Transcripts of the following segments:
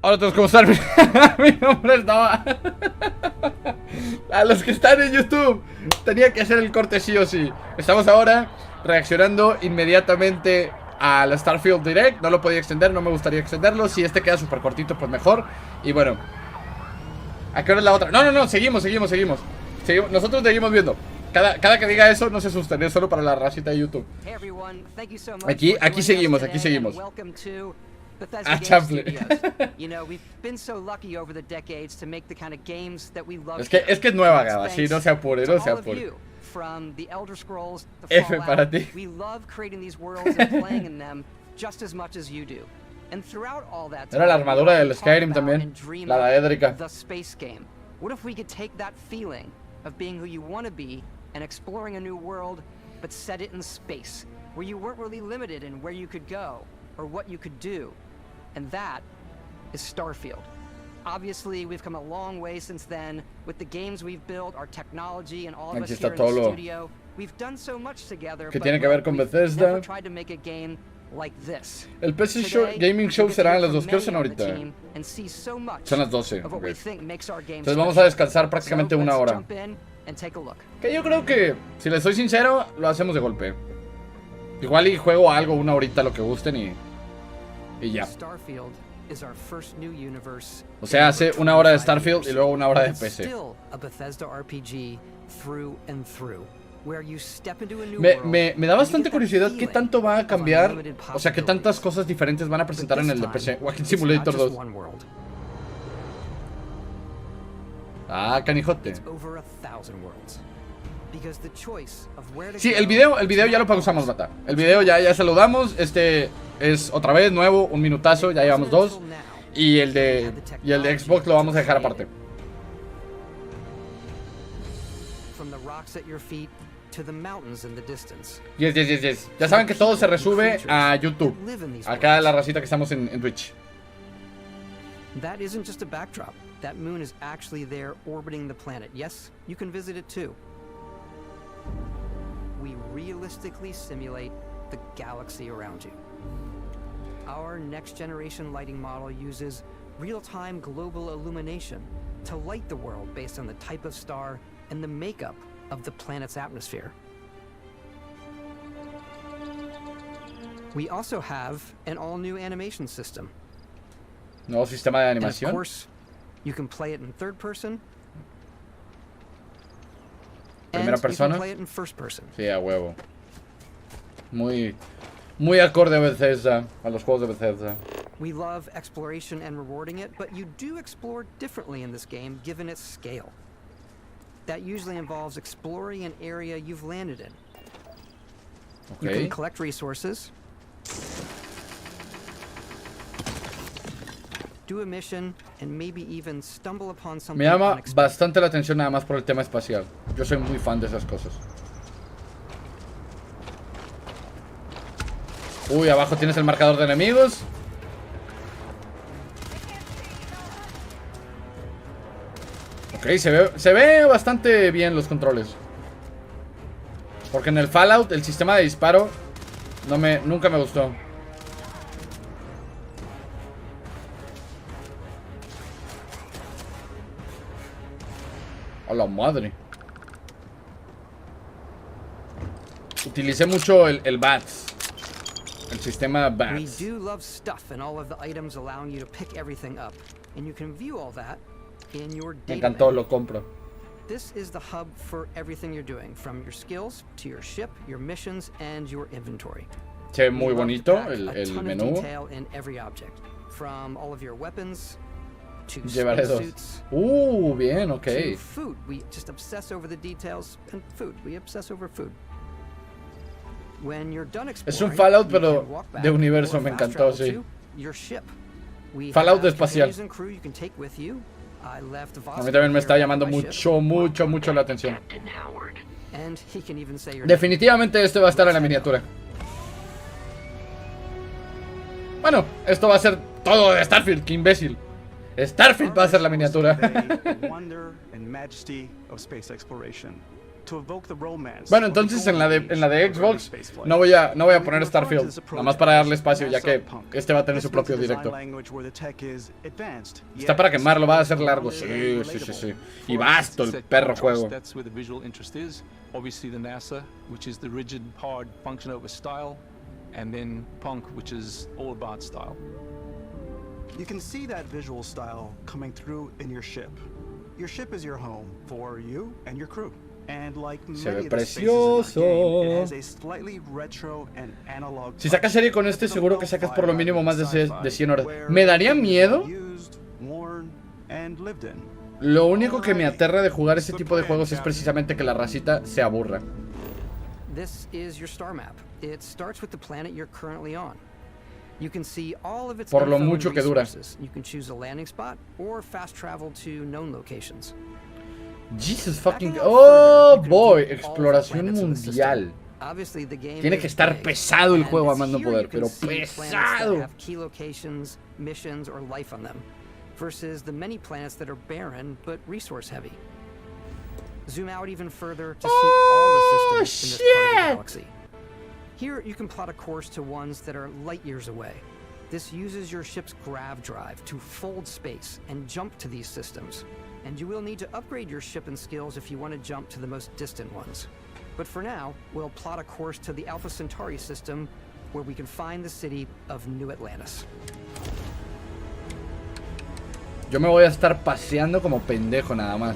Hola a todos, ¿cómo están? Mi nombre es Noah. A los que están en YouTube, tenía que hacer el corte sí o sí. Estamos ahora reaccionando inmediatamente al Starfield Direct. No lo podía extender, no me gustaría extenderlo. Si este queda súper cortito, pues mejor. Y bueno, ¿a qué hora es la otra? No, seguimos. Nosotros seguimos viendo. Cada que diga eso, no se asusten, es solo para la racita de YouTube. Aquí seguimos. Es que es nueva, Gaba. Sí, no se apure. F para ti. Era la armadura del Skyrim también, la daédrica. And exploring a new world, but set it in space, where you weren't really limited in where you could go or what you could do. And that is Starfield. Obviously, we've come a long way since then with the games we've built, our technology, and all of us here in the studio. We've done so much together, que tiene que ver con Bethesda. Never tried to make a game like this. El PC Gaming Show será a las 2. ¿Qué hora son ahorita? Son las 12. Okay. Entonces vamos a descansar prácticamente una hora. Que yo creo que, si les soy sincero, lo hacemos de golpe. Igual y juego algo una horita, lo que gusten y ya. O sea, hace una hora de Starfield y luego una hora de PC. Me da bastante curiosidad qué tanto va a cambiar. O sea, qué tantas cosas diferentes van a presentar en el de PC. Walking Simulator 2. Ah, canijote. Sí, el video ya lo pausamos, bata. El video ya saludamos. Este es otra vez nuevo, un minutazo, ya llevamos 2. Y el de Xbox lo vamos a dejar aparte. Yes. Ya saben que todo se resube a YouTube. Acá la racita que estamos en Twitch. That isn't just a backdrop. That moon is actually there orbiting the planet. Yes, you can visit it too. We realistically simulate the galaxy around you. Our next generation lighting model uses real-time global illumination to light the world based on the type of star and the makeup of the planet's atmosphere. We also have an all-new animation system. Nuevo sistema de animación. And of course, you can play it in third person. Primera persona. You can play it in first person. Sí, a huevo. Muy acorde a Bethesda, a los juegos de Bethesda. We love exploration and rewarding it, but you do explore differently in this game given its scale. That usually involves exploring an area you've landed in. Okay. You can collect resources. Do a mission and maybe even stumble upon something. Me llama bastante la atención nada más por el tema espacial. Yo soy muy fan de esas cosas. Uy, abajo tienes el marcador de enemigos. Ok, se ve bastante bien los controles. Porque en el Fallout el sistema de disparo nunca me gustó. A la madre. Utilicé mucho el BATS. El sistema BATS. Me encantó, lo compro. This is the hub for everything you're doing, from your skills to your ship, your missions and your inventory. Se ve muy bonito el menú. From all of your weapons. Llevaré 2. Bien, ok. Food. We just obsess over the details and food. We obsess over food. When you're done exploring, es un Fallout pero de universo, me encantó, sí. Fallout espacial. A mí también me está llamando mucho la atención. Definitivamente este va a estar en la miniatura. Bueno, esto va a ser todo de Starfield, qué imbécil. Starfield va a ser la miniatura. Bueno, entonces en la de Xbox no voy a poner Starfield, nada más para darle espacio, ya que este va a tener su propio directo. Está para quemarlo, va a ser largo, sí. Y vasto el perro juego. And then punk, which is all about style. You can see that visual style coming through in your ship. Your ship is your home for you and your crew. And like many of the spaces in our game, it has a slightly retro and analog. Si sacas serie con este, seguro que sacas por lo mínimo más de 100 horas. ¿Me daría miedo? Lo único que me aterra de jugar este tipo de juegos es precisamente que la racita se aburra. This is your star map. It starts with the planet you're currently on. You can see all of its Por lo mucho que dura. You can choose a landing spot or fast travel to known locations. Jesus fucking... Oh boy, exploración mundial. Tiene que estar pesado el juego a más no poder, pero pesado. Key locations, missions or life on them versus the many planets that are barren but resource heavy. Zoom out even further to see all the systems in this part of the galaxy. Here you can plot a course to ones that are light years away. This uses your ship's grav drive to fold space and jump to these systems. And you will need to upgrade your ship and skills if you want to jump to the most distant ones. But for now, we'll plot a course to the Alpha Centauri system where we can find the city of New Atlantis. Yo me voy a estar paseando como pendejo nada más.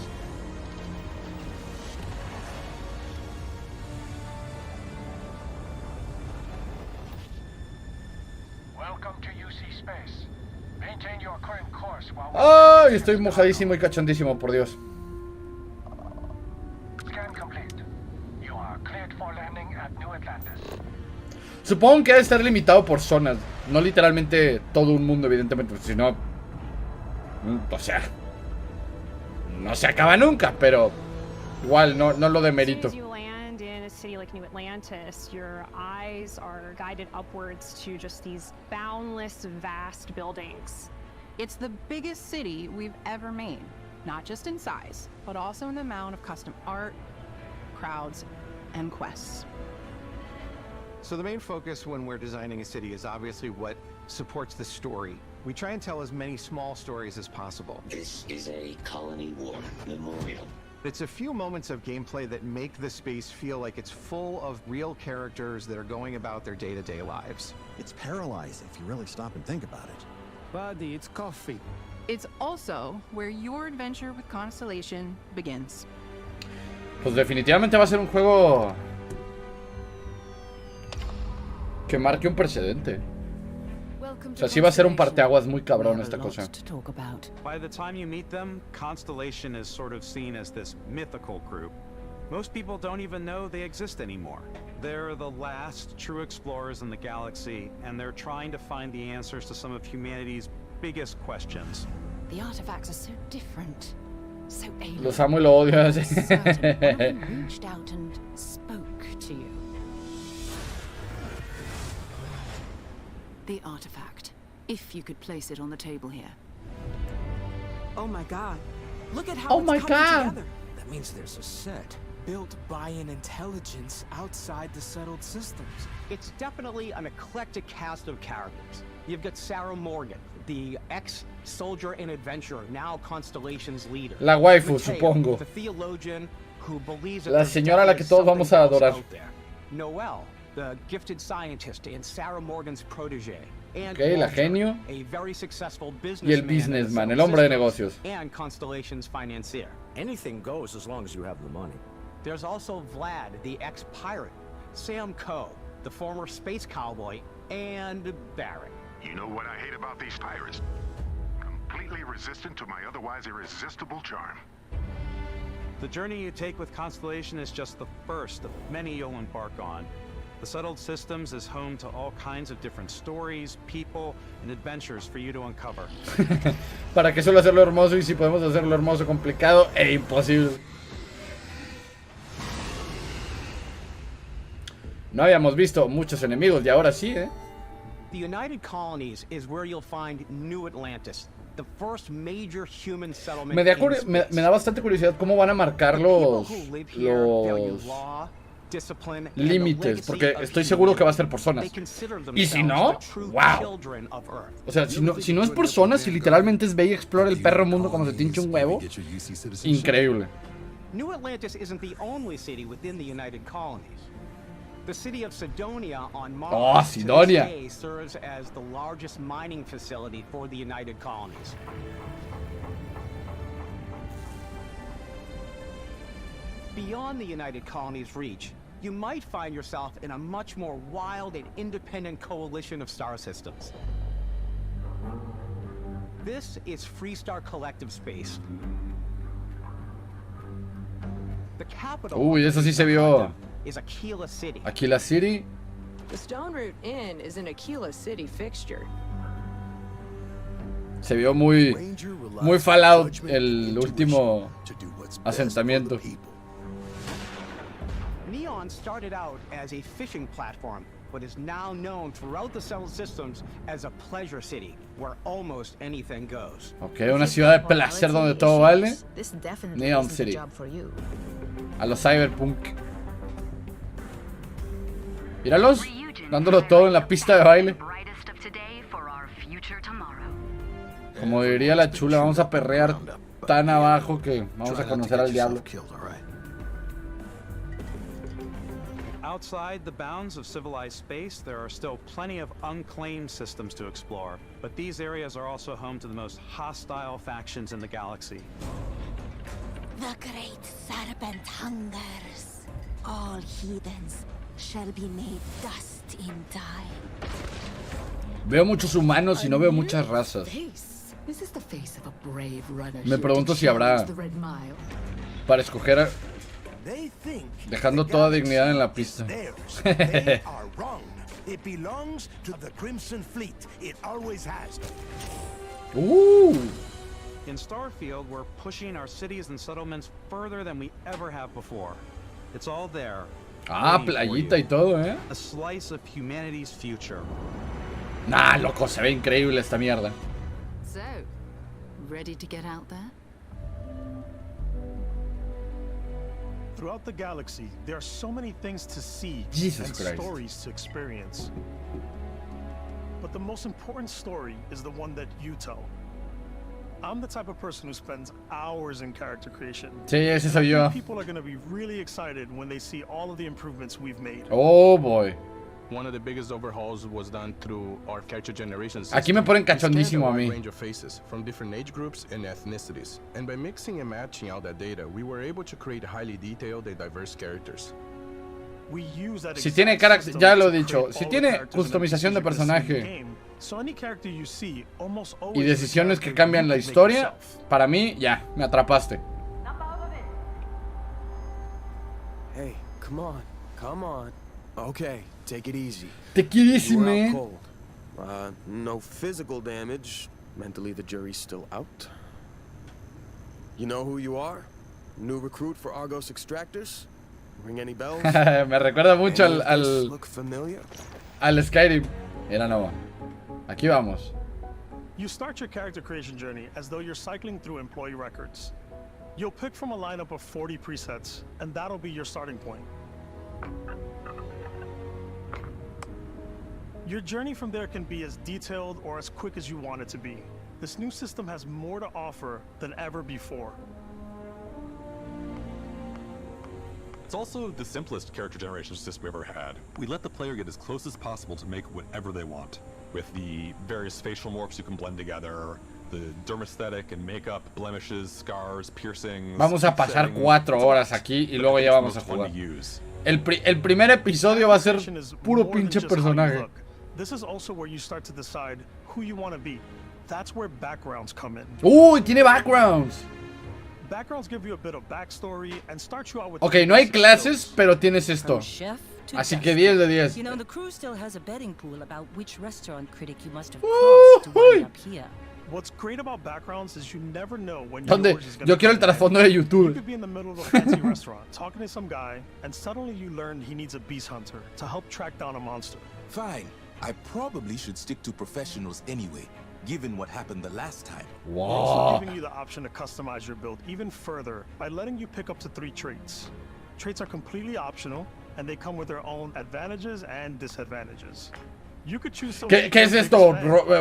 ¡Ay! Estoy mojadísimo y cachondísimo, por Dios. Supongo que ha de estar limitado por zonas. No literalmente todo un mundo, evidentemente. Si no... O sea... No se acaba nunca, pero... Igual, no lo demerito. City like New Atlantis, your eyes are guided upwards to just these boundless, vast buildings. It's the biggest city we've ever made, not just in size, but also in the amount of custom art, crowds, and quests. So the main focus when we're designing a city is obviously what supports the story. We try and tell as many small stories as possible. This is a colony war memorial. It's a few moments of gameplay that make the space feel like it's full of real characters that are going about their day-to-day lives. It's paralyzing if you really stop and think about it. Buddy, it's coffee. It's also where your adventure with Constellation begins. Pues definitivamente va a ser un juego que marque un precedente. O sea, sí va a ser un parteaguas muy cabrón esta cosa. By the time you meet them, Constellation is sort of seen as this mythical group. Most people don't even know they exist anymore. They're the last true explorers in the galaxy, and they're trying to find the answers to some of humanity's biggest questions. The artifacts are so different, so alien. Los amo y lo odio. Reached out and spoke to you. The artifact, if you could place it on the table here. Oh my god. Look at how it's coming together. That means there's a set built by an intelligence outside the settled systems. It's definitely an eclectic cast of characters. You've got Sarah Morgan, the ex-soldier and adventurer, now Constellation's leader. La waifu, Mateo, supongo. the theologian who believes that La señora a la que todos vamos a adorar. Noelle, the gifted scientist and Sarah Morgan's protege. And Okay, la genio. a very successful Y el businessman, el hombre de negocios. And Constellation's financier. Anything goes as long as you have the money. There's also Vlad, the ex-pirate, Sam Coe, the former space cowboy, and Barrett. You know what I hate about these pirates? Completely resistant to my otherwise irresistible charm. The journey you take with Constellation is just the first of many you'll embark on. The settled systems is home to all kinds of different stories, people, and adventures for you to uncover. ¿Para qué solo hacerlo hermoso y si podemos hacerlo hermoso complicado e imposible? No habíamos visto muchos enemigos y ahora sí, ¿eh? The United Colonies is where you'll find New Atlantis, the first major human settlement. Me da bastante curiosidad cómo van a marcar los límites, porque estoy seguro que va a ser por zonas. Y si no, wow. O sea, si no es por zonas, si literalmente es ve y explora el perro mundo como se tincha un huevo, increíble. New Atlantis isn't the only city within the United Colonies. The city of Sidonia on Mars today serves as the largest mining facility for the United Colonies. Beyond the United Colonies' reach, you might find yourself in a much more wild and independent coalition of star systems. This is Freestar Collective Space. The capital Uy, eso sí se vio. is Aquila City. Aquila City. The Stone Root Inn is an Aquila City fixture. Se vio muy Fallout el último asentamiento. Neon started out as a fishing platform, but is now known throughout the settled systems as a pleasure city, where almost anything goes. Ok, una ciudad de placer donde todo vale. Neon City. A los Cyberpunk. Míralos, dándolo todo en la pista de baile. Como diría la chula, vamos a perrear tan abajo que vamos a conocer al diablo. Outside the bounds of civilized space, there are still plenty of unclaimed systems to explore, but these areas are also home to the most hostile factions in the galaxy. The great serpent hungers. All heathens shall be made dust in time. Veo muchos humanos y no veo muchas razas. Me pregunto si habrá para escoger, dejando toda dignidad en la pista. In Starfield, we're pushing our cities and settlements further than we ever have before. It's all there. Ah, playita y todo, A slice of humanity's future. Nah, loco, se ve increíble esta mierda. So, ready to get out there? Throughout the galaxy, there are so many things to see Jesus and Christ. stories to experience. But the most important story is the one that you tell. I'm the type of person who spends hours in character creation. Sí, ese soy yo. People are going to be really excited when they see all of the improvements we've made. Oh boy. One of the biggest overhauls was done through our character generation system. Aquí me ponen cachondísimo a mí. Range of faces from different age groups and ethnicities. And by mixing and matching out that data, we were able to create highly detailed and diverse characters. Si tiene carácter, ya lo he dicho, si tiene customización de personaje y decisiones que cambian la historia, para mí ya, me atrapaste. Hey, come on. Okay, take it easy. Take it easy, man. No physical damage. Mentally, the jury's still out. You know who you are? New recruit for Argos Extractors? Ring any bells? Me recuerda mucho al Skyrim. Era Nova. Aquí vamos. You start your character creation journey as though you're cycling through employee records. You'll pick from a lineup of 40 presets, and that'll be your starting point. Your journey from there can be as detailed or as quick as you want it to be. This new system has more to offer than ever before. It's also the simplest character generation system we ever had. We let the player get as close as possible to make whatever they want. With the various facial morphs you can blend together, the dermesthetic and makeup, blemishes, scars, piercings. Vamos a pasar 4 horas aquí y luego ya vamos a jugar. El primer episodio va a ser puro pinche personaje. This is also where you start to decide who you want to be. That's where backgrounds come in. Tiene backgrounds. Backgrounds give you a bit of backstory and start you out with. Ok, no hay clases, pero tienes esto. Así que 10 de 10. You know, the crew still has a betting pool about which restaurant critic you must have crossed to wind up here. What's great about backgrounds is you never know when ¿Dónde? Yo quiero el trasfondo de YouTube. You could be in the middle of a fancy restaurant talking to some guy, and suddenly you learn he needs a beast hunter to help track down a monster. Fine. I probably should stick to professionals anyway, given what happened the last time. We're also giving you the option to customize your build even further by letting you pick up to 3 traits. Traits are completely optional, and they come with their own advantages and disadvantages. You could choose some. ¿Qué es esto?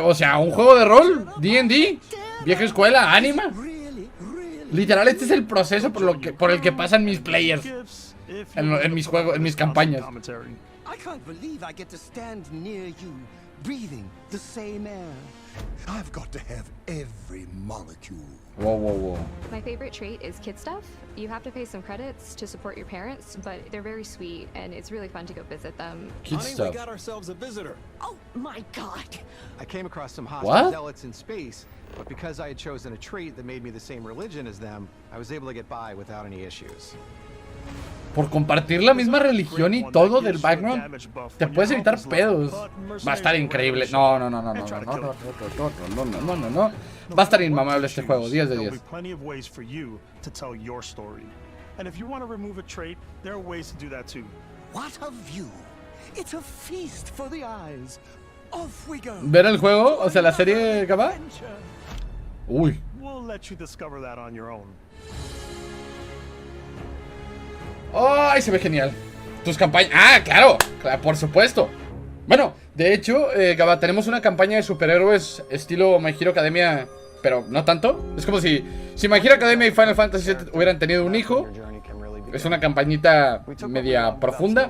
O sea, ¿un juego de rol? ¿D&D? ¿Vieja escuela? ¿Anima? Literal, este es el proceso por el que pasan mis players en mis juegos, en mis campañas. I can't believe I get to stand near you, breathing the same air. I've got to have every molecule. Whoa, whoa, whoa. My favorite trait is kid stuff. You have to pay some credits to support your parents, but they're very sweet, and it's really fun to go visit them. Kid stuff. We got ourselves a visitor. Oh my God! I came across some hostile zealots in space, but because I had chosen a trait that made me the same religion as them, I was able to get by without any issues. Por compartir la misma religión y todo del background, te puedes evitar pedos. Va a estar increíble. No. Va a estar inmamable este juego, 10 de 10. ¿Ver el juego? O sea, la serie acaba. Uy. ¡Ay, se ve genial! Tus campañas... ¡Ah, claro! Por supuesto. Bueno, de hecho, Gaba, tenemos una campaña de superhéroes estilo My Hero Academia, pero no tanto. Es como si My Hero Academia y Final Fantasy VII hubieran tenido un hijo. Es una campañita media profunda.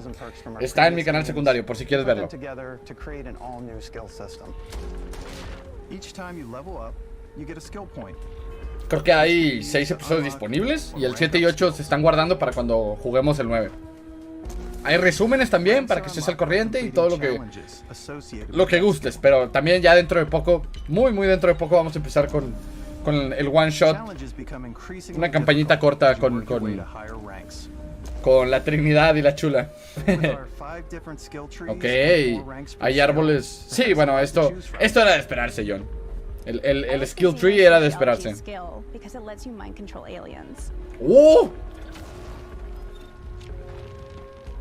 Está en mi canal secundario, por si quieres verlo. Creo que hay 6 episodios disponibles y el 7 y 8 se están guardando para cuando juguemos el 9. Hay resúmenes también para que estés al corriente y todo lo que gustes. Pero también ya dentro de poco, muy dentro de poco, vamos a empezar con el one shot. Una campañita corta con la Trinidad y la Chula. Ok, hay árboles. Sí, bueno, esto era de esperarse, John. El skill tree era de esperarse.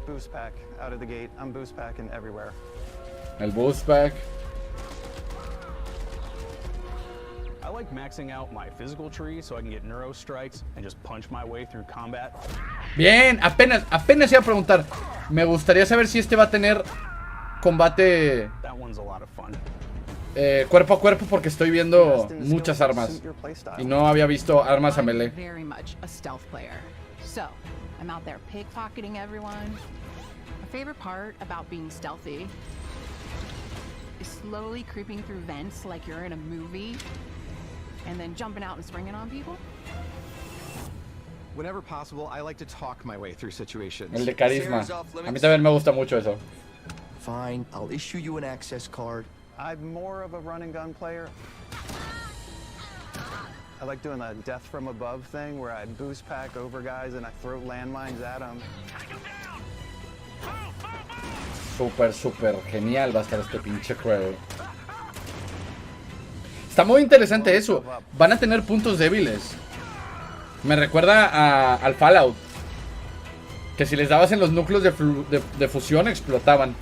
Boost pack out of the gate. I'm boost packing everywhere. El boost pack. I like maxing out my physical tree so I can get neuro strikes and just punch my way through combat. Bien, apenas iba a preguntar. Me gustaría saber si este va a tener combate cuerpo a cuerpo, porque estoy viendo muchas armas y no había visto armas a melee. I'm out there pickpocketing everyone. My favorite part about being stealthy is slowly creeping through vents like you're in a movie and then jumping out and springing on people. Whenever possible, I like to talk my way through situations. El de carisma. A mí también me gusta mucho eso. Fine, I'll issue you an access card. I'm more of a run and gun player. I like doing the death from above thing where I boost pack over guys and I throw landmines at them. Súper genial va a estar este pinche juego. Está muy interesante eso. Van a tener puntos débiles. Me recuerda al Fallout, que si les dabas en los núcleos de fusión explotaban.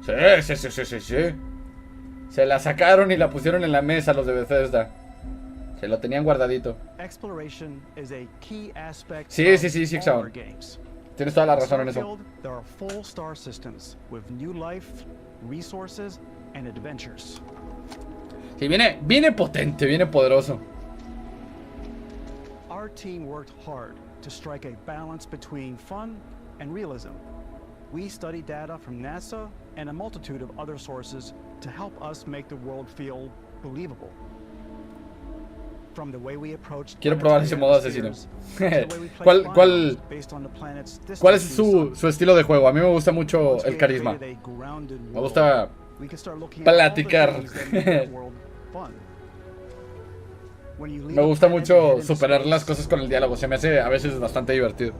Sí. Se la sacaron y la pusieron en la mesa los de Bethesda. Se lo tenían guardadito. Sí, Xaon. Tienes toda la razón en eso. Sí, viene potente, viene poderoso. Our team worked hard to strike a balance between fun and realism. We studied data from NASA and a multitude of other sources to help us make the world feel believable. From the way we approached. Quiero probar ese modo asesino. ¿Cuál es su estilo de juego? A mí me gusta mucho el carisma. Me gusta platicar. Me gusta mucho superar las cosas con el diálogo. Se me hace a veces bastante divertido.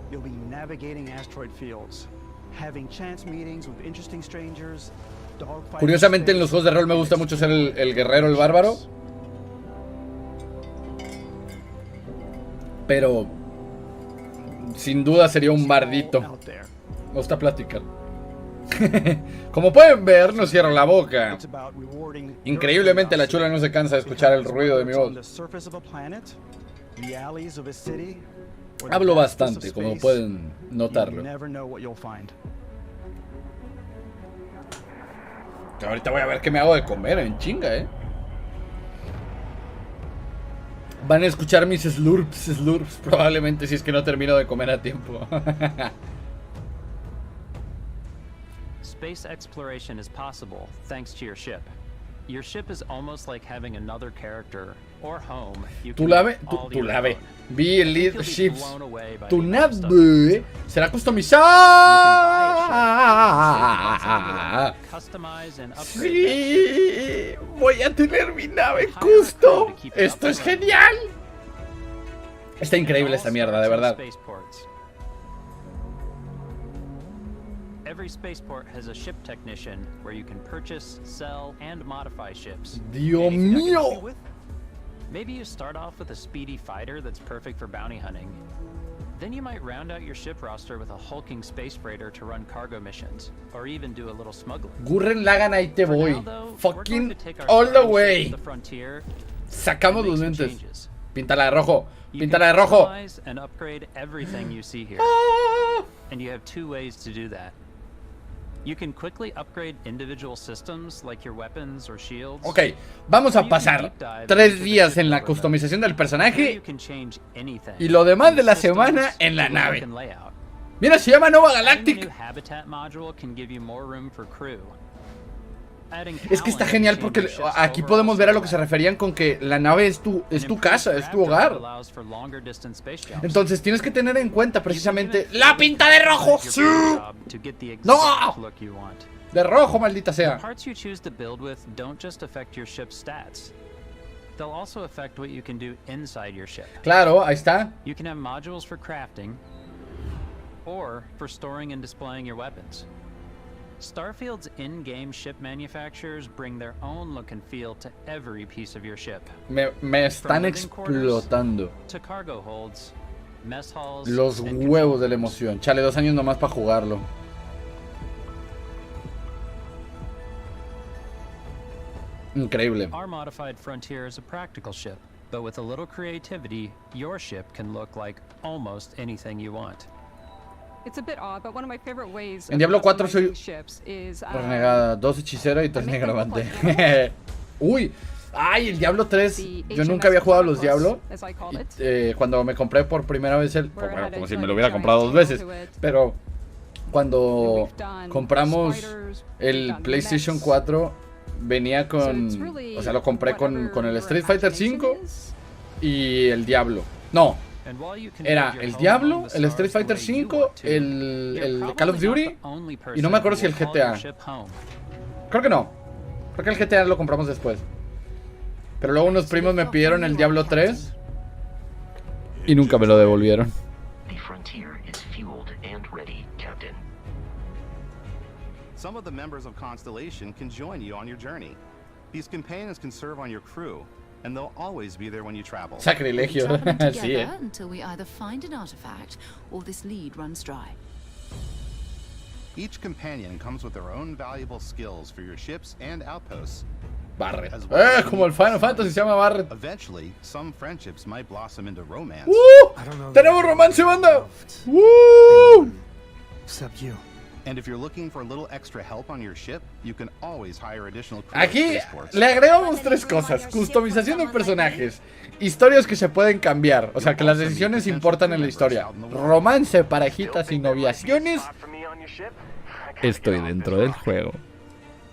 Curiosamente en los juegos de rol me gusta mucho ser el guerrero, el bárbaro. Pero sin duda sería un bardito. Me gusta platicar. Como pueden ver, no cierro la boca. Increíblemente la chula no se cansa de escuchar el ruido de mi voz. Hablo bastante, como pueden notarlo. Ahorita voy a ver qué me hago de comer en chinga, Van a escuchar mis slurps, probablemente, si es que no termino de comer a tiempo. Space exploration is possible thanks to your ship. Your ship is almost like having another character or home. Tu nave. Vi el lead ships. Tu nave será customizada. Sí, voy a tener mi nave custom. Esto es genial. Está increíble esta mierda, de verdad. Every spaceport has a ship technician where you can purchase, sell, and modify ships. Dios mío! Maybe you start off with a speedy fighter that's perfect for bounty hunting. Then you might round out your ship roster with a hulking space freighter to run cargo missions, or even do a little smuggling. Gurren Lagann, ahí te voy. Fucking all the way. Sacamos los lentes. Píntala de rojo. Píntala de rojo. And upgrade everything you see here. And you have two ways to do that. You can quickly upgrade individual systems like your weapons or shields. Ok, vamos a pasar 3 días en la customización del personaje y lo demás de la semana en la nave. Mira, se llama Nova Galactic. Es que está genial porque aquí podemos ver a lo que se referían con que la nave es tu casa, es tu hogar. Entonces tienes que tener en cuenta precisamente la pinta de rojo. ¡Sí! ¡No! De rojo, maldita sea. Claro, ahí está. Starfield's in-game ship manufacturers bring their own look and feel to every piece of your ship. Me están explotando to cargo holds, mess halls, los huevos de la emoción. Chale, 2 años nomás para jugarlo. Increíble. Our modified Frontier is a practical ship, but with a little creativity, your ship can look like almost anything you want. It's a bit odd, but one of my favorite ways en Diablo 4 soy is, renegada, 2 hechicero y 3 negromante. Uy, ay, el Diablo 3. Yo nunca había jugado a los Diablo. Cuando me compré por primera vez bueno, como si me lo hubiera comprado 2 veces. Pero cuando compramos el PlayStation 4 venía con, o sea, lo compré con el Street Fighter 5 y el Diablo. No. Era el Diablo, el Street Fighter 5, el Call of Duty y no me acuerdo si el GTA. Creo que no. Creo que el GTA lo compramos después. Pero luego unos primos me pidieron el Diablo 3 y nunca me lo devolvieron. Some of the members of Constellation can join you on your journey. These companions can serve on your crew. And they'll always be there when you travel. Sacrilegio. Sí, until we either find an artifact or this lead runs dry. Each companion comes with their own valuable skills for your ships and outposts. Barret. Como el Final Fantasy se llama Barret. Eventually, some friendships might blossom into romance. ¡Tenemos romance, banda! Except you. And if you're looking for a little extra help on your ship, you can always hire additional crew. Aquí le agregamos 3 cosas: customización de personajes, historias que se pueden cambiar, o sea que las decisiones importan en la historia, romance, parejitas y noviaciones. Estoy dentro del juego.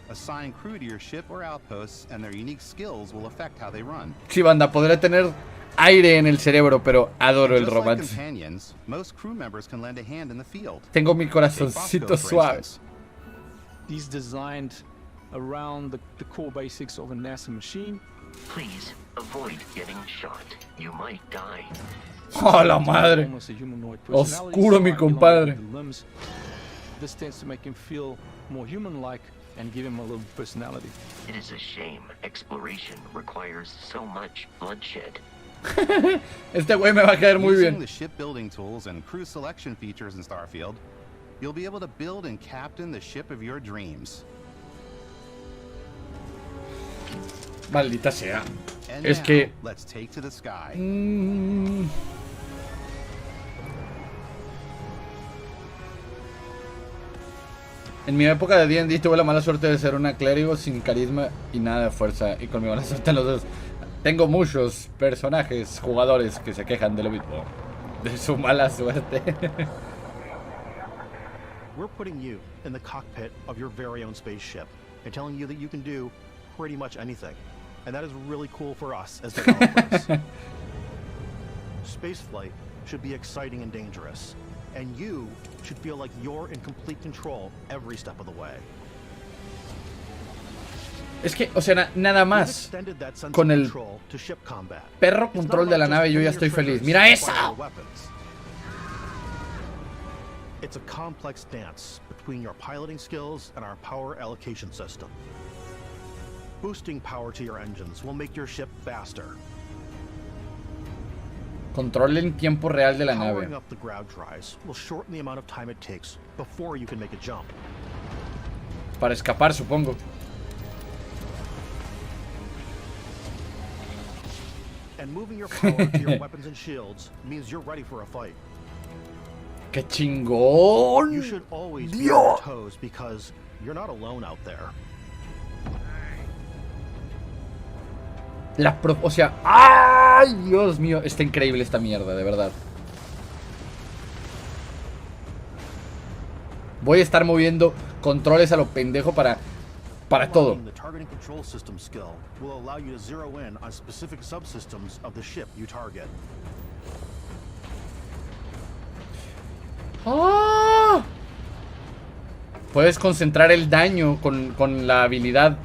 Assign crew to your ship or outposts and their unique skills will affect how they run. Sí, banda, podré tener aire en el cerebro, pero adoro el romance. Tengo mi corazoncito suave. These designed around the core basics of a NASA machine. Please avoid getting shot. You might die. ¡Oh, la madre! Oscuro, mi compadre. This tends to make him feel more human-like and give him a little personality. It is a shame exploration requires so much bloodshed. Este güey me va a caer muy bien. The shipbuilding tools and crew selection features in Starfield, you'll be able to build and captain the ship of your dreams. Maldita sea. Es que... Let's take to the sky. En mi época de D&D tuve la mala suerte de ser una clérigo sin carisma y nada de fuerza. Y con mi mala suerte en los dos. Tengo muchos personajes, jugadores que se quejan de lo mismo. De su mala suerte. We're putting you in the cockpit of your very own spaceship and telling you that you can do pretty much anything. And that is really cool for us as developers. Spaceflight should be exciting and dangerous. And you should feel like you're in complete control every step of the way. Es que, o sea, nada más con el perro control de la nave yo ya estoy feliz. ¡Mira eso! It's a complex dance between your piloting skills and our power allocation system. Boosting power to your engines will make your ship faster. Control en tiempo real de la nave. Powering up the ground drives will shorten the amount of time it takes before you can make a jump. Para escapar, supongo. And moving your power to your weapons and shields means you're ready for a fight. ¡Qué chingón! You should always be on your toes because you're not alone out there. O sea, ¡ay, Dios mío! Está increíble esta mierda, de verdad. Voy a estar moviendo controles a lo pendejo para todo. The targeting control system skill will allow you to zero in on specific subsystems of the ship you target. ¡Ah! Puedes concentrar el daño con la habilidad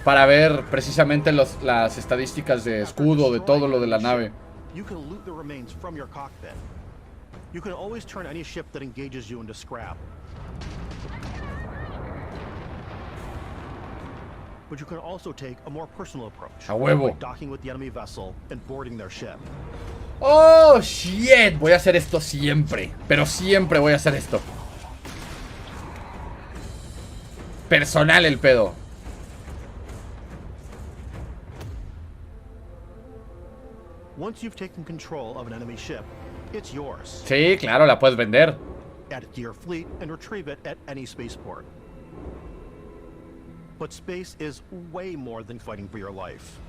para ver precisamente las estadísticas de escudo, de todo lo de la nave. You can loot the remains from your cockpit. You can always turn any ship that engages you into scrap. But you can also take a more personal approach. A huevo. Like docking with the enemy vessel and boarding their ship. ¡Oh, shit! Voy a hacer esto siempre. Pero siempre voy a hacer esto. Personal el pedo. Once you've taken control of an enemy ship, it's yours. Sí, claro, la puedes vender. Add it to your fleet and retrieve it at any spaceport. But space is way more than fighting for your life.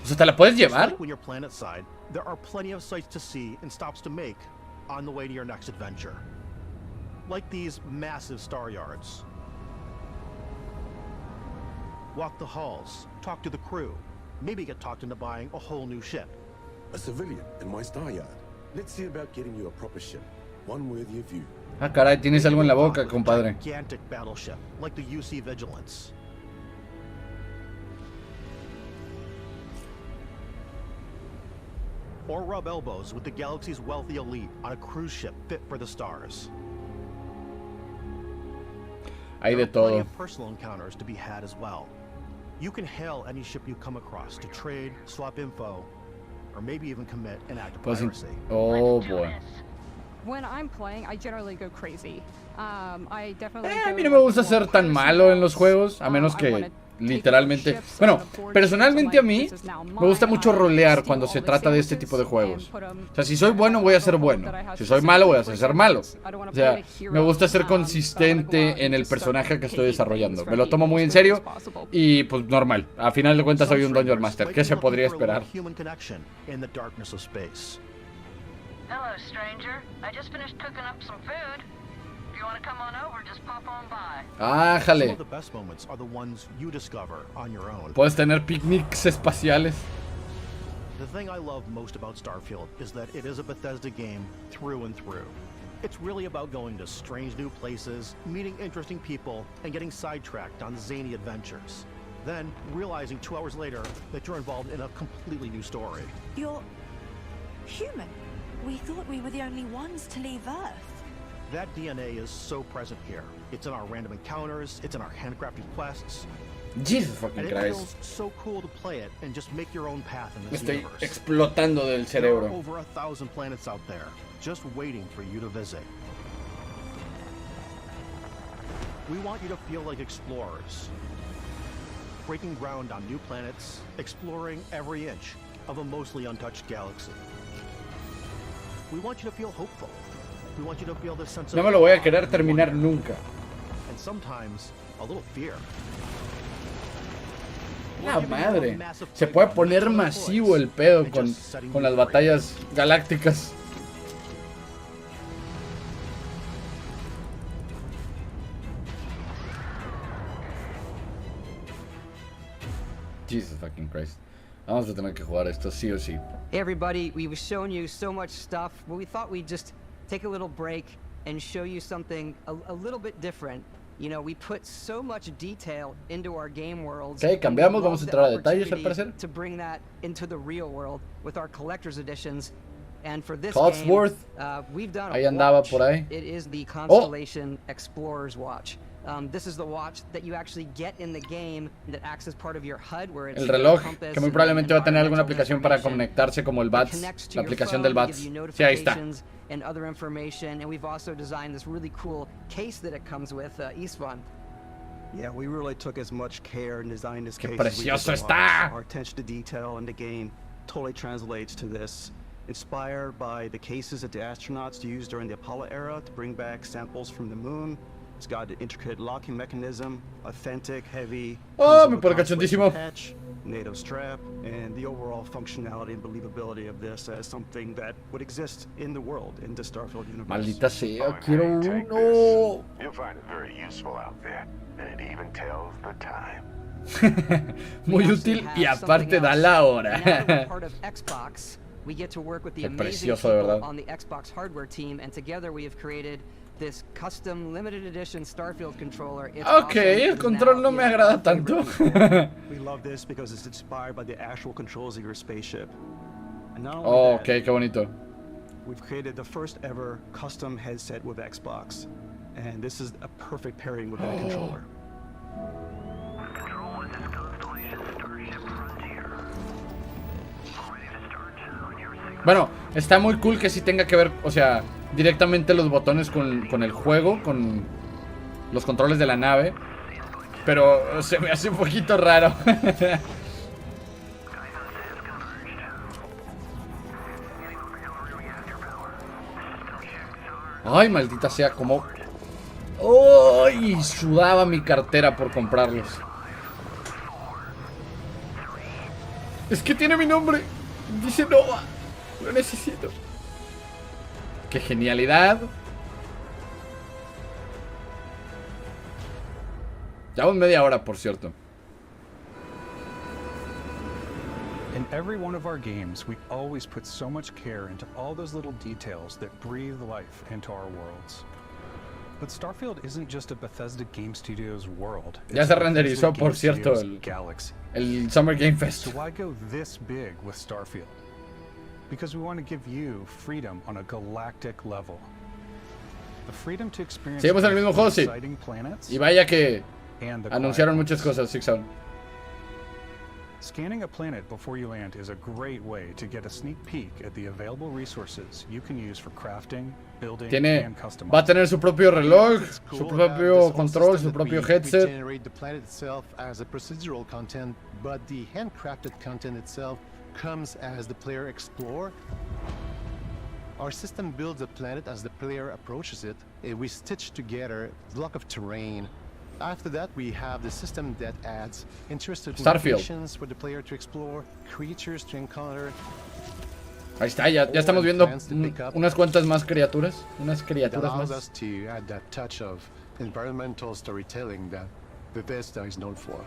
O sea, ¿te la puedes llevar? Like when you're planet side, there are plenty of sights to see and stops to make on the way to your next adventure. Like these massive star yards. Walk the halls, talk to the crew, maybe get talked into buying a whole new ship. A civilian in my star yard. Let's see about getting you a proper ship, one worthy of you. Ah, caray, tienes algo en la boca, compadre. Gigantic battleship, like the UC Vigilance. Or rub elbows with the galaxy's wealthy elite on a cruise ship fit for the stars. Hay de There are plenty todo. of personal encounters to be had as well. You can hail any ship you come across to trade, swap info, or maybe even commit an act of piracy. Oh boy. When I'm playing, I generally go crazy. I definitely A mí no me gusta ser tan malo en los juegos, a menos que literalmente... Bueno, personalmente a mí me gusta mucho rolear cuando se trata de este tipo de juegos. O sea, si soy bueno, voy a ser bueno. Si soy malo, voy a ser malo. O sea, me gusta ser consistente en el personaje que estoy desarrollando. Me lo tomo muy en serio y pues normal. A final de cuentas soy un Dungeon Master. ¿Qué se podría esperar? Hello, stranger. I just finished cooking up some food. If you want to come on over, just pop on by. Ah, jale. Some of the best moments are the ones you discover on your own. Puedes tener picnics espaciales. The thing I love most about Starfield is that it is a Bethesda game through and through. It's really about going to strange new places, meeting interesting people, and getting sidetracked on zany adventures. Then realizing 2 hours later that you're involved in a completely new story. You're human. We thought we were the only ones to leave Earth. That DNA is so present here. It's in our random encounters, it's in our handcrafted quests. Jesus fucking Christ. Estoy explotando del cerebro. Over 1,000 planets out there, just waiting for you to visit. We want you to feel like explorers, breaking ground on new planets, exploring every inch of a mostly untouched galaxy. We want you to feel hopeful. We want you to feel the sense of No me lo voy a querer terminar nunca. and sometimes a little fear. La madre. Se puede poner masivo el pedo con las batallas galácticas. Jesus fucking Christ. Vamos a tener que jugar esto sí o sí. Hey everybody, we've shown you so much stuff, but we thought we'd just take a little break and show you something a little bit different. You know, we put so much detail into our game worlds. Ok, cambiamos, vamos a entrar a detalles al parecer. To bring that into the real world with our collector's editions. And for this Codsworth. game, we've done Ahí a andaba watch. por ahí. It is the Constellation Explorer's Watch. This is the watch that you actually get in the game that acts as part of your HUD, where it's El reloj, que muy probablemente va a tener alguna aplicación para conectarse como el BATS, la aplicación del BATS. Sí, ahí está. And other information, and we've also designed this really cool case that it comes with, Istvan. Yeah, we really took as much care and designed this case. ¡Qué precioso está! Our attention to detail in the game totally translates to this. Inspired by the cases that the astronauts used during the Apollo era to bring back samples from the moon. It's got an intricate locking mechanism, authentic, heavy, oh, me pone cachondísimo. Patch, NATO strap, and the overall functionality and believability of this as something that would exist in the world, in the Starfield universe. Maldita sea, quiero uno. You'll find it very useful out there, and it even tells the time. Muy útil y aparte da la hora. We get to work with the Qué amazing precioso, de verdad. people on the Xbox hardware team, and together we have created this custom limited edition Starfield controller. It's okay, el control no me agrada tanto. We love this because it's inspired by the actual controls of your spaceship. And not only Oh, that, okay, qué bonito. we've created the first ever custom headset with Xbox, and this is a perfect pairing with that controller. Bueno, está muy cool que sí tenga que ver, o sea, directamente los botones con el juego, con los controles de la nave. Pero se me hace un poquito raro. Ay, maldita sea, como... ¡Ay! Sudaba mi cartera por comprarlos. Es que tiene mi nombre. Dice Nova. Lo necesito. ¡Qué genialidad! Llevamos media hora, por cierto. In every one of our games, we always put so much care into all those little details that breathe life into our worlds. But Starfield isn't just a Bethesda Game Studios world. Ya se renderizó, por cierto, el Summer Game Fest. So why go this big with Starfield? Because we want to give you freedom on a galactic level. The freedom to experience Seguimos en el mismo juego, sí. exciting planets. Y vaya que and the anunciaron muchas cosas, Sixon. Scanning a planet before you land is a great way to get a sneak peek at the available resources you can use for crafting, building, and customizing. Va a tener su propio reloj, su propio control, su propio headset. We generate the planet itself as a procedural content, but the handcrafted content itself comes as the player explore. Our system builds a planet as the player approaches it. We stitch together a block of terrain. After that, we have the system that adds interesting locations for the player to explore, creatures to encounter. Ahí está, ya estamos viendo unas cuantas más criaturas. Unas That criaturas allows más. us to add that touch of environmental storytelling that Bethesda is known for.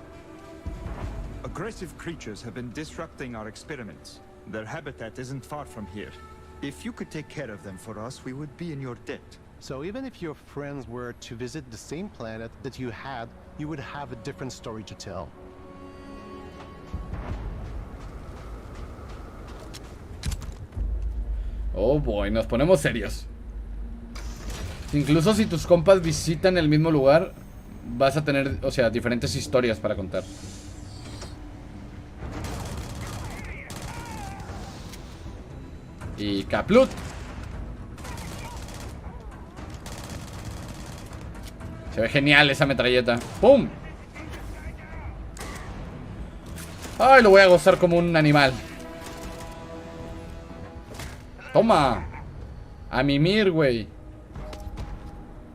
Aggressive creatures have been disrupting our experiments. Their habitat isn't far from here. If you could take care of them for us, we would be in your debt. So even if your friends were to visit the same planet that you had, you would have a different story to tell. Oh boy, nos ponemos serios. Incluso si tus compas visitan el mismo lugar, vas a tener, o sea, diferentes historias para contar. Y Caplut. Se ve genial esa metralleta. ¡Pum! Ay, lo voy a gozar como un animal. Toma. A mimir, güey.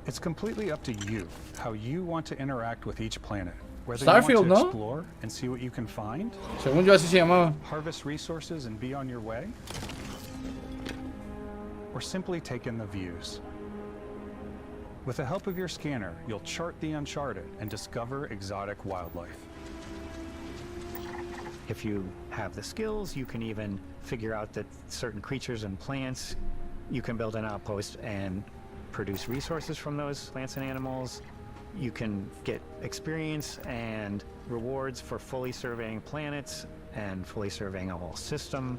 It's completely up to you how you want to interact with each planet. Whether Starfield, you want to ¿no? explore and see what you can find. Según yo así se llamaba. Harvest resources and be on your way. Or simply take in the views. With the help of your scanner, you'll chart the uncharted and discover exotic wildlife. If you have the skills, you can even figure out that certain creatures and plants, you can build an outpost and produce resources from those plants and animals. You can get experience and rewards for fully surveying planets and fully surveying a whole system.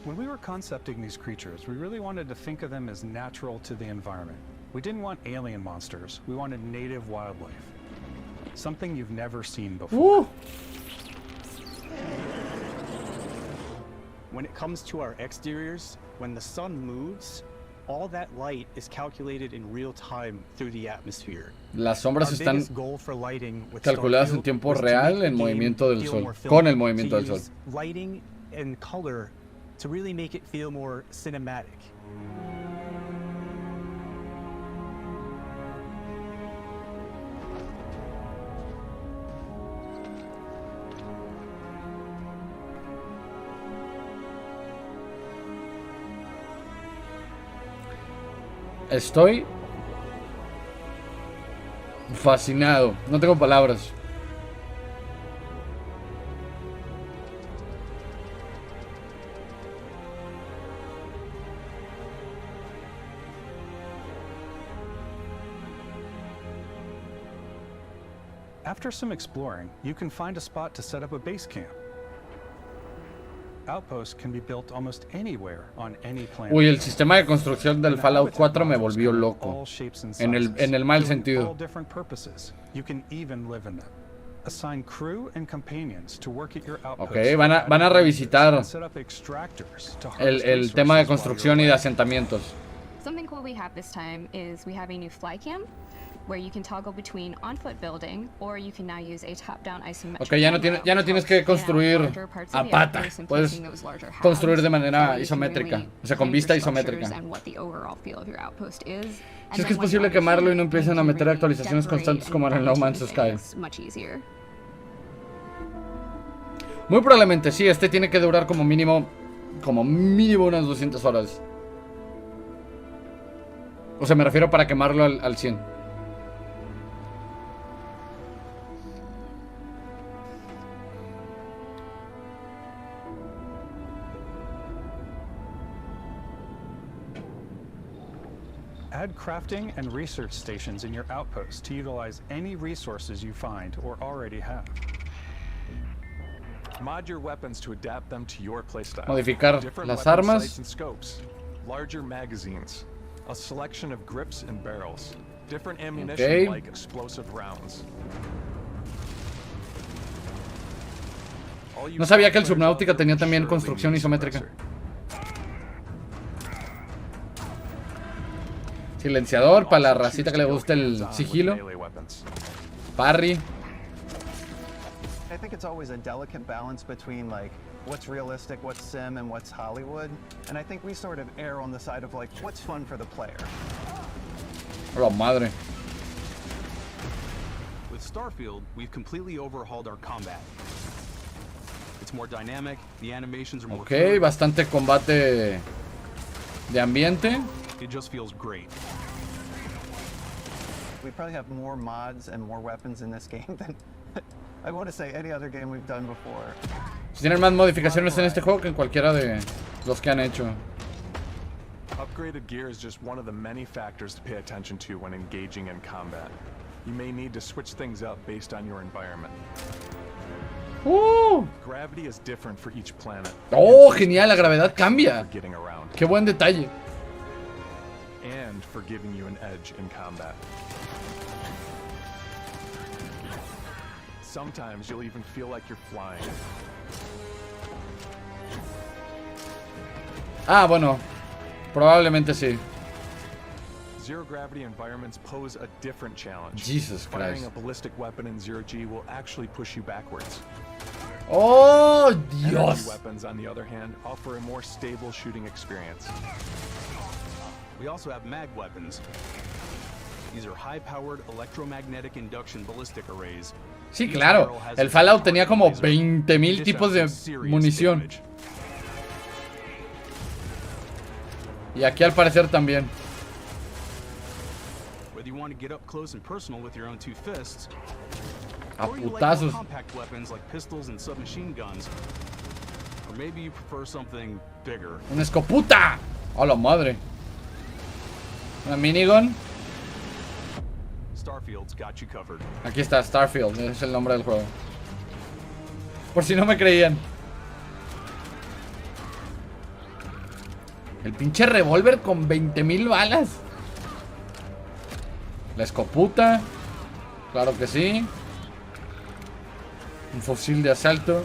When we were concepting these creatures, we really wanted to think of them as natural to the environment. We didn't want alien monsters, we wanted native wildlife. Something you've never seen before. When it comes to our exteriors, when the sun moves, all that light is calculated in real time through the atmosphere. Las sombras están calculadas en tiempo real en movimiento del sol, con el movimiento del sol. Lighting and color to really make it feel more cinematic. Estoy fascinado, no tengo palabras. After some exploring, you can find a spot to set up a base camp. Outposts can be built almost anywhere on any planet. Uy, el sistema de construcción del Fallout 4 me volvió loco. En el mal sentido. You can even live in them. Assign crew and companions to work at your outpost. Ok, van a revisitar el tema de construcción y de asentamientos. Something cool we have this time is we have a new fly cam, where you can toggle between on-foot building, or you can now use a top-down isometric. Ok, ya no tienes que construir a pata, puedes construir de manera isométrica, o sea, con vista isométrica. Si es que es posible quemarlo y no empiecen a meter actualizaciones constantes como en el No Man's Sky. Muy probablemente sí, este tiene que durar como mínimo unas 200 horas. O sea, me refiero para quemarlo al 100. Add crafting and research stations in your outposts to utilize any resources you find or already have. Mod your weapons to adapt them to your playstyle. Modificar las armas. And scopes, larger magazines, a selection of grips and barrels, different ammunition like explosive rounds. No sabía que el Subnautica tenía también construcción isométrica. Silenciador para la racita que le gusta el sigilo. Parry. I think it's always a delicate balance between like what's realistic, what's sim, and what's Hollywood. And I think we sort of err on the side of like what's fun for the player. Oh, madre. With Starfield, we've completely overhauled our combat. It's more dynamic, the animations are more Ok, bastante combate de ambiente. It just feels great. We probably have more mods and more weapons in this game than I want to say any other game we've done before. Tienen más modificaciones en este juego que en cualquiera de los que han hecho. Upgraded gear is just one of the many factors to pay attention to when engaging in combat. You may need to switch things up based on your environment. Gravity is different for each planet. Oh, genial, la gravedad cambia. Qué buen detalle. And recommend for giving you an edge in combat. Sometimes you'll even feel like you're flying. Ah, bueno. Probablemente sí. Zero gravity environments pose a different challenge. Jesus Firing Christ. a ballistic weapon in zero G will actually push you backwards. ¡Oh, Energy Dios! weapons, on the other hand, offer a more stable shooting experience. We also have mag weapons. These are high-powered electromagnetic induction ballistic arrays. Sí, claro. El Fallout tenía como 20.000 tipos de munición. Y aquí al parecer también. Whether you want to get up close and personal with your own two fists, A or you like more putazos. compact weapons like pistols and submachine guns, or maybe you prefer something bigger. ¡Una escoputa! ¡A la madre! Una minigun. Starfield's got you covered. Aquí está, Starfield, es el nombre del juego. Por si no me creían. El pinche revólver con 20.000 balas. La escoputa. Claro que sí. Un fusil de asalto.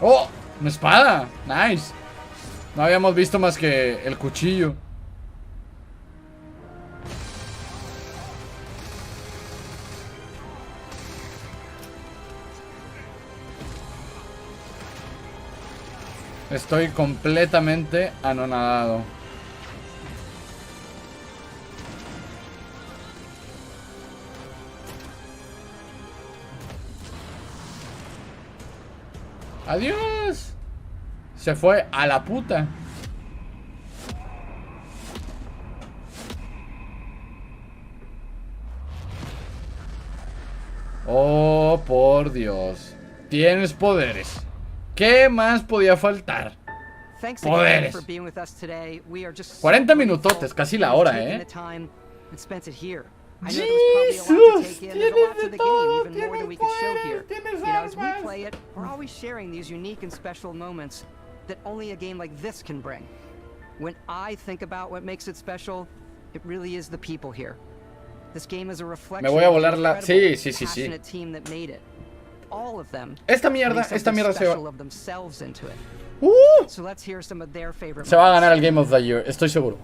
¡Oh! ¡Una espada! ¡Nice! No habíamos visto más que el cuchillo. Estoy completamente anonadado. ¡Adiós! Se fue a la puta. Oh, por Dios. Tienes poderes. ¿Qué más podía faltar? Poderes. 40 minutotes, casi la hora, ¿eh? Jesus, tienes de todo, tienes poder, tienes armas. As we play it, we're always sharing these unique and special moments that only a game like this can bring. When I think about what makes it special, it really is the people here. This game is a reflection Me voy a volar of la... the Sí, incredible, sí, sí, sí. passionate team that made it. All of them. Esta mierda bring se something va... special of themselves into it. So let's hear some of their favorite Se va a moments. ganar el Game of the Year, estoy seguro.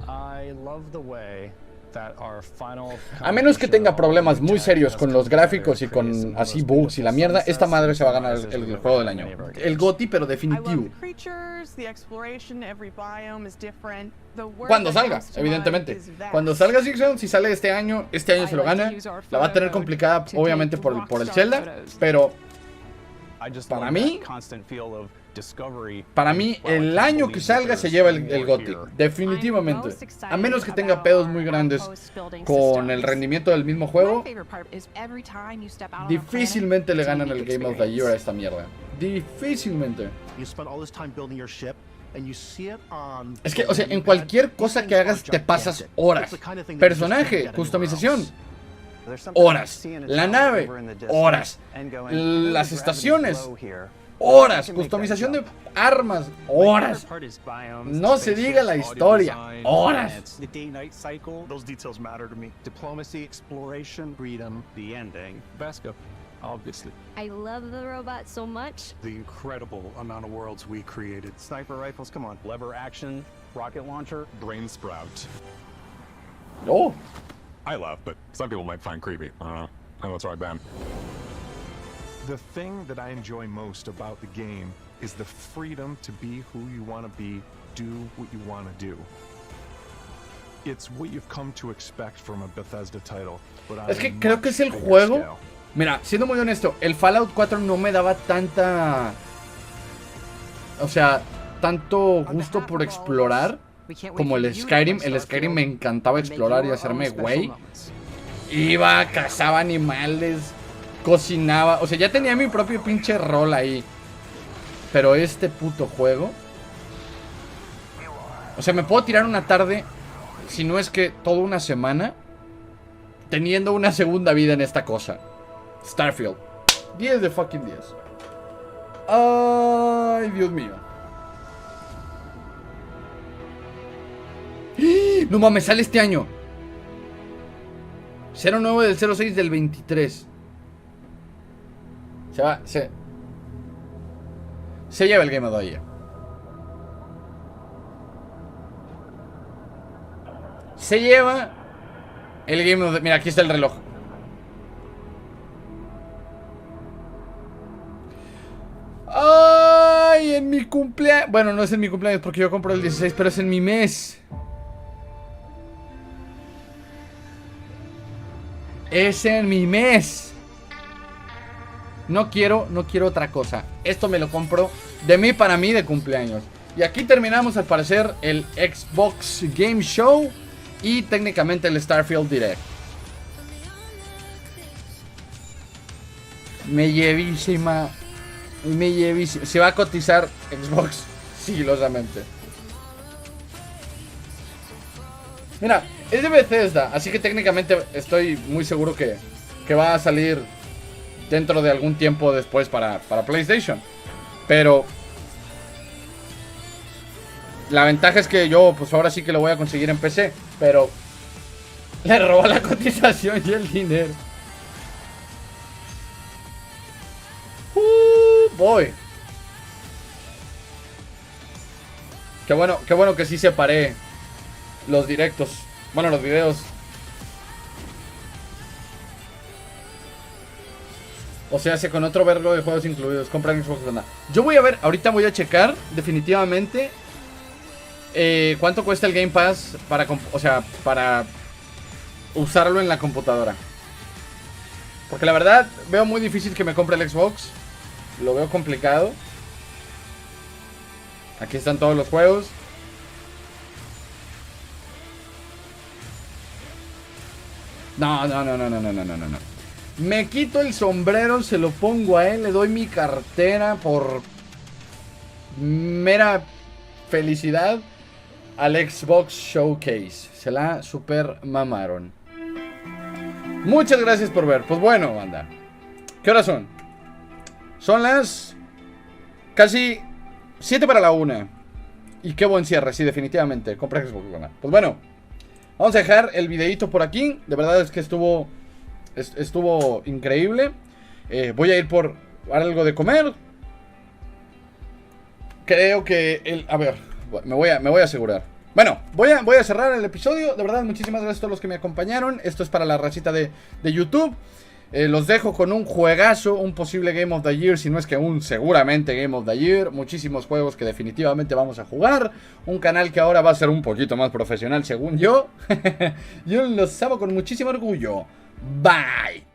I love the way that our final A menos que tenga problemas muy serios con los gráficos y con así bugs y la mierda, esta madre se va a ganar el juego del año. El GOTY, pero definitivo. Cuando salga, evidentemente. Cuando salga Six, si sale este año se lo gana. La va a tener complicada, obviamente, por el Zelda, pero para mí, el año que salga se lleva el GOTY, definitivamente. A menos que tenga pedos muy grandes con el rendimiento del mismo juego, difícilmente le ganan el Game of the Year a esta mierda. Difícilmente. Es que, o sea, en cualquier cosa que hagas te pasas horas. Personaje, customización, horas. La nave, horas. Las estaciones, horas. Customización de armas, horas. No se diga la historia, horas. The day-night cycle, those details matter to me. Diplomacy, exploration, freedom, the ending. Vasco, obviously. I love the robot so much. The incredible amount of worlds we created. Sniper rifles, come on. Lever action, rocket launcher, brain sprout. Oh. I love, but some people might find creepy. I don't know. I know it's right, Ben. The thing that I enjoy most about the game is the freedom to be who you want to be, do what you want to do. It's what you've come to expect from a Bethesda title. Es que creo que es el juego. Mira, siendo muy honesto, el Fallout 4 no me daba tanta... O sea, tanto gusto por explorar como el Skyrim. El Skyrim me encantaba explorar y hacerme güey. Iba, cazaba animales, cocinaba. O sea, ya tenía mi propio pinche rol ahí. Pero este puto juego... O sea, me puedo tirar una tarde, si no es que toda una semana, teniendo una segunda vida en esta cosa. Starfield. 10 de fucking 10. Ay, Dios mío. No mames, sale este año. 09 del 06 del 23. Se lleva el Game of the Year. Se lleva el Game of the... Mira, aquí está el reloj. Ay, en mi cumpleaños. Bueno, no es en mi cumpleaños porque yo compro el 16, pero es en mi mes. Es en mi mes. No quiero otra cosa. Esto me lo compro de mí para mí de cumpleaños. Y aquí terminamos al parecer el Xbox Game Show y técnicamente el Starfield Direct. Me llevísima. Se va a cotizar Xbox sigilosamente. Mira, es de Bethesda, así que técnicamente estoy muy seguro que va a salir dentro de algún tiempo después para PlayStation. Pero la ventaja es que yo pues ahora sí que lo voy a conseguir en PC. Pero le roba la cotización y el dinero. Voy. Qué bueno que sí separé los directos. Bueno, los videos. O sea, con otro vergo de juegos incluidos. Compran Xbox One. Yo voy a ver, ahorita voy a checar definitivamente cuánto cuesta el Game Pass para usarlo en la computadora. Porque la verdad veo muy difícil que me compre el Xbox. Lo veo complicado. Aquí están todos los juegos. No. Me quito el sombrero, se lo pongo a él, le doy mi cartera por mera felicidad al Xbox Showcase. Se la super mamaron. Muchas gracias por ver. Pues bueno, banda. ¿Qué horas son? Son las casi 7 para la 1. Y qué buen cierre, sí, definitivamente. Compra Xbox One. Pues bueno, vamos a dejar el videito por aquí. De verdad es que estuvo increíble. Voy a ir por algo de comer. Creo que a ver, me voy a asegurar. Bueno, voy a cerrar el episodio. De verdad, muchísimas gracias a todos los que me acompañaron. Esto es para la racita de YouTube. Los dejo con un juegazo, un posible Game of the Year, si no es que un seguramente Game of the Year. Muchísimos juegos que definitivamente vamos a jugar. Un canal que ahora va a ser un poquito más profesional según yo. Yo los amo con muchísimo orgullo. Bye.